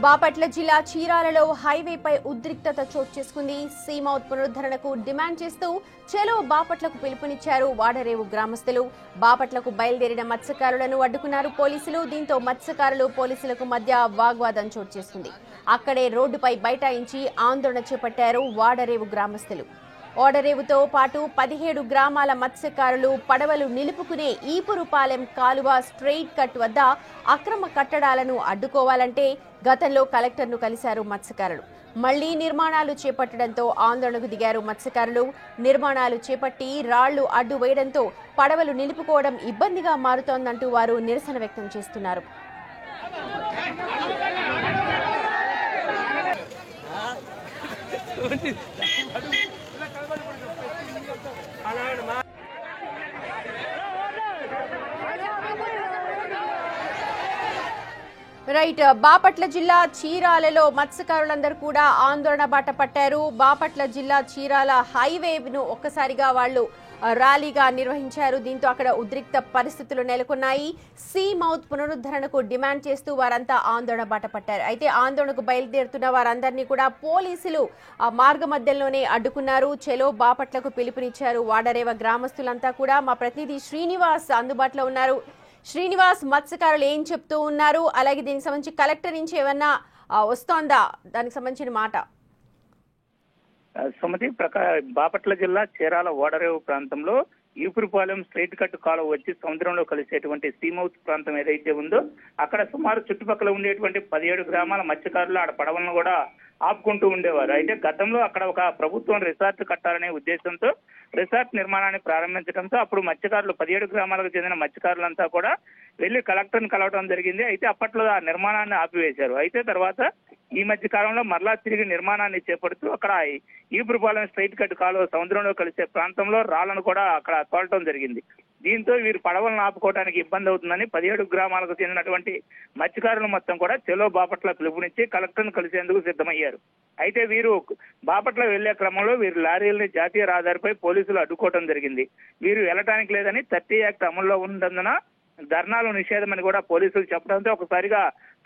బాపట్ల జిల్లా చీరాలలో హైవేపై ఉద్రిక్తత చోటు చేసుకుంది. సీమౌత్ పునరుద్ధరణకు డిమాండ్ చేస్తూ చెలో బాపట్లకు పిలుపునిచ్చారు వాడరేవు గ్రామస్తులు. బాపట్లకు బయలుదేరిన మత్స్యకారులను అడ్డుకున్నారు పోలీసులు. దీంతో మత్స్యకారులు పోలీసులకు మధ్య వాగ్వాదం చోటు చేసుకుంది. అక్కడే రోడ్డుపై బైఠాయించి ఆందోళన చేపట్టారు వాడరేవు గ్రామస్తులు. ఓడరేవుతో పాటు 17 గ్రామాల మత్స్యకారులు పడవలు నిలుపుకునే ఈపురుపాలెం కాలువ స్ట్రెయిట్ కట్ వద్ద అక్రమ కట్టడాలను అడ్డుకోవాలంటే గతంలో కలెక్టర్ను కలిశారు మత్స్యకారులు. మళ్లీ నిర్మాణాలు చేపట్టడంతో ఆందోళనకు దిగారు మత్స్యకారులు. నిర్మాణాలు చేపట్టి రాళ్లు అడ్డు వేయడంతో పడవలు నిలుపుకోవడం ఇబ్బందిగా మారుతోందంటూ వారు నిరసన వ్యక్తం చేస్తున్నారు. రైట్, బాపట్ల జిల్లా చీరాలలో మత్స్యకారులందరూ కూడా ఆందోళన బాట పట్టారు. బాపట్ల జిల్లా చీరాల హైవేను ఒక్కసారిగా వాళ్ళు ర్యాలీగా నిర్వహించారు. దీంతో అక్కడ ఉద్రిక్త పరిస్థితులు నెలకొన్నాయి. సీ మౌత్ పునరుద్ధరణకు డిమాండ్ చేస్తూ వారంతా ఆందోళన బాట పట్టారు. అయితే ఆందోళనకు బయలుదేరుతున్న వారందరినీ కూడా పోలీసులు మార్గ మధ్యంలోనే అడ్డుకున్నారు. చెలో బాపట్లకు పిలుపునిచ్చారు వాడరేవ గ్రామస్తులంతా కూడా. మా ప్రతినిధి శ్రీనివాస్ అందుబాటులో ఉన్నారు. శ్రీనివాస్, మత్స్యకారులు ఏం చెప్తూ ఉన్నారు, అలాగే దీనికి సంబంధించి కలెక్టర్ నుంచి ఏమన్నా వస్తోందా, దానికి సంబంధించిన మాట? సుమతి, బాపట్ల జిల్లా చీరాల ఓడరేవు ప్రాంతంలో ఈపురుపాలెం స్ట్రైట్ కట్ కాలువ వచ్చి సముద్రంలో కలిసేటువంటి సీమౌత్ ప్రాంతం ఏదైతే ఉందో అక్కడ సుమారు చుట్టుపక్కల ఉండేటువంటి 17 గ్రామాల మత్స్యకారులు ఆడ పడవలను కూడా ఆపుకుంటూ ఉండేవారు. అయితే గతంలో అక్కడ ఒక ప్రభుత్వం రిసార్ట్ కట్టాలనే ఉద్దేశంతో రిసార్ట్ నిర్మాణాన్ని ప్రారంభించడంతో అప్పుడు మత్స్యకారులు 17 గ్రామాలకు చెందిన మత్స్యకారులంతా కూడా వెళ్లి కలెక్టర్ని కలవడం జరిగింది. అయితే అప్పట్లో ఆ నిర్మాణాన్ని ఆపివేశారు. అయితే తర్వాత ఈ మధ్య కాలంలో మరలా తిరిగి నిర్మాణాన్ని చేపడుతూ అక్కడ ఈపురుపాలెం స్ట్రైట్ కట్ కాలువ సముద్రంలో కలిసే ప్రాంతంలో రాళ్లను కూడా అక్కడ తోలటం జరిగింది. దీంతో వీరు పడవలను ఆపుకోవడానికి ఇబ్బంది అవుతుందని 17 గ్రామాలకు చెందినటువంటి మత్స్యకారులు మొత్తం కూడా చెలో బాపట్ల పిలుపునిచ్చి కలెక్టర్ను కలిసేందుకు సిద్ధమయ్యారు. అయితే వీరు బాపట్ల వెళ్లే క్రమంలో వీరు లారీలని జాతీయ రహదారిపై పోలీసులు అడ్డుకోవడం జరిగింది. వీరు వెళ్లడానికి లేదని 30 యాక్ట్ అమల్లో ఉన్నందున ధర్నాలు నిషేధమని కూడా పోలీసులు చెప్పడంతో ఒకసారిగా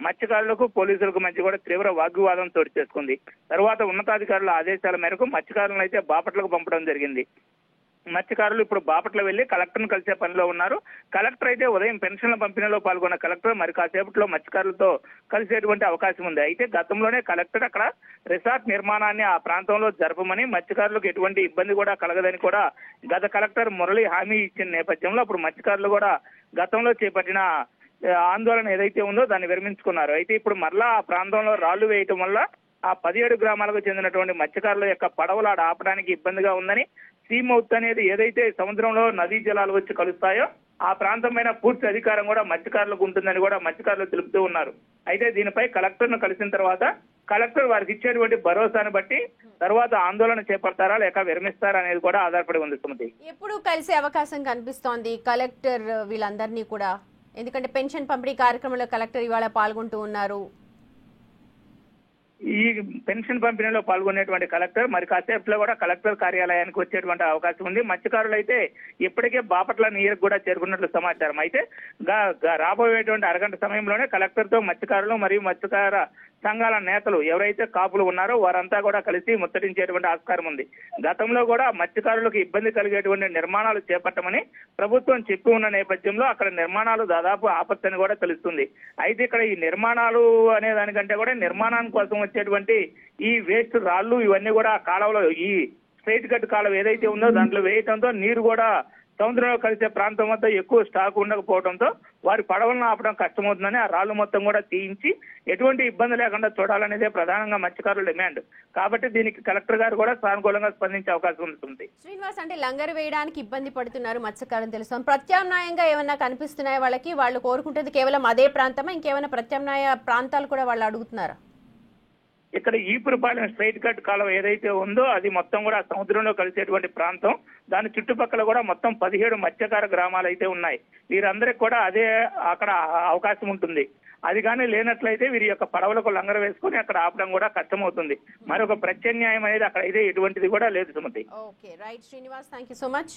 మత్స్యకారులకు పోలీసులకు మధ్య కూడా తీవ్ర వాగ్వివాదం చోటు చేసుకుంది. తర్వాత ఉన్నతాధికారుల ఆదేశాల మేరకు మత్స్యకారులను అయితే బాపట్లకు పంపడం జరిగింది. మత్స్యకారులు ఇప్పుడు బాపట్ల వెళ్లి కలెక్టర్ను కలిసే పనిలో ఉన్నారు. కలెక్టర్ అయితే ఉదయం పెన్షన్ల పంపిణీలో పాల్గొన్న కలెక్టర్ మరి కాసేపట్లో మత్స్యకారులతో కలిసేటువంటి అవకాశం ఉంది. అయితే గతంలోనే కలెక్టర్ అక్కడ రిసార్ట్ నిర్మాణాన్ని ఆ ప్రాంతంలో జరపమని మత్స్యకారులకు ఎటువంటి ఇబ్బంది కూడా కలగదని కూడా గత కలెక్టర్ మురళి హామీ ఇచ్చిన నేపథ్యంలో అప్పుడు మత్స్యకారులు కూడా గతంలో చేపట్టిన ఆందోళన ఏదైతే ఉందో దాన్ని విరమించుకున్నారు. అయితే ఇప్పుడు మరలా ఆ ప్రాంతంలో రాళ్లు వేయటం వల్ల ఆ 17 గ్రామాలకు చెందినటువంటి మత్స్యకారుల యొక్క పడవలు ఆడ ఆపడానికి ఇబ్బందిగా ఉందని, సీమౌత్ అనేది ఏదైతే సముద్రంలో నదీ జలాలు వచ్చి కలుస్తాయో ఆ ప్రాంతం పైన పూర్తి అధికారం కూడా మత్స్యకారులకు ఉంటుందని కూడా మత్స్యకారులు తెలుపుతూ ఉన్నారు. అయితే దీనిపై కలెక్టర్ను కలిసిన తర్వాత కలెక్టర్ వారికి ఇచ్చేటువంటి భరోసాను బట్టి తర్వాత ఆందోళన చేపడతారా లేక విరమిస్తారా అనేది కూడా ఆధారపడి ఉంది. సుమతి, ఎప్పుడు కలిసే అవకాశం కనిపిస్తోంది కలెక్టర్ వీళ్ళందరినీ కూడా? ఎందుకంటే పెన్షన్ పంపిణీ కార్యక్రమంలో కలెక్టర్ ఇవాళ పాల్గొంటూ ఉన్నారు. ఈ పెన్షన్ పంపిణీలో పాల్గొనేటువంటి కలెక్టర్ మరి కాసేపులో కూడా కలెక్టర్ కార్యాలయానికి వచ్చేటువంటి అవకాశం ఉంది. మత్స్యకారులు అయితే ఇప్పటికే బాపట్ల నియర్కు కూడా చేరుకున్నట్లు సమాచారం. అయితే రాబోయేటువంటి అరగంట సమయంలోనే కలెక్టర్ తో మత్స్యకారులు మరియు మత్స్యకార సంఘాల నేతలు ఎవరైతే కాపులు ఉన్నారో వారంతా కూడా కలిసి ముచ్చటించేటువంటి ఆస్కారం ఉంది. గతంలో కూడా మత్స్యకారులకు ఇబ్బంది కలిగేటువంటి నిర్మాణాలు చేపట్టమని ప్రభుత్వం చెప్పి ఉన్న నేపథ్యంలో అక్కడ నిర్మాణాలు దాదాపు ఆపత్తని కూడా తెలుస్తుంది. అయితే ఇక్కడ ఈ నిర్మాణాలు అనే దానికంటే కూడా నిర్మాణానికి కోసం వచ్చేటువంటి ఈ వేస్ట్ రాళ్లు ఇవన్నీ కూడా కాలువలో ఈ స్ట్రైట్ కట్ కాలువ ఏదైతే ఉందో దాంట్లో వేయటంతో నీరు కూడా సముద్రంలో కలిసే ప్రాంతం వద్ద ఎక్కువ స్టాక్ ఉండకపోవడంతో వారి పడవలను ఆపడం కష్టమవుతుందని ఆ రాళ్లు మొత్తం కూడా తీయించి ఎటువంటి ఇబ్బంది లేకుండా చూడాలనేదే ప్రధానంగా మత్స్యకారుల డిమాండ్. కాబట్టి దీనికి కలెక్టర్ గారు కూడా సానుకూలంగా స్పందించే అవకాశం ఉంటుంది. శ్రీనివాస్, అంటే లంగరు వేయడానికి ఇబ్బంది పడుతున్నారు మత్స్యకారులు తెలుసు, ప్రత్యామ్నాయంగా ఏమన్నా కనిపిస్తున్నాయి వాళ్ళకి? వాళ్ళు కోరుకుంటుంది కేవలం అదే ప్రాంతమా, ఇంకేమైనా ప్రత్యామ్నాయ ప్రాంతాలు కూడా వాళ్ళు అడుగుతున్నారా? ఇక్కడ ఈపురుపాలెం స్ట్రైట్ కట్ కాలువ ఏదైతే ఉందో అది మొత్తం కూడా సముద్రంలో కలిసేటువంటి ప్రాంతం. దాని చుట్టుపక్కల కూడా మొత్తం 17 మత్స్యకార గ్రామాలు అయితే ఉన్నాయి. వీరందరికి కూడా అదే అక్కడ అవకాశం ఉంటుంది. అది కానీ లేనట్లయితే వీరి యొక్క పడవలకు లంగర వేసుకుని అక్కడ ఆపడం కూడా కష్టమవుతుంది. మరొక ప్రత్యామ్నాయం అనేది అక్కడ అయితే ఎటువంటిది కూడా లేదు. Sumathi. Okay, right Srinivas, thank you so much.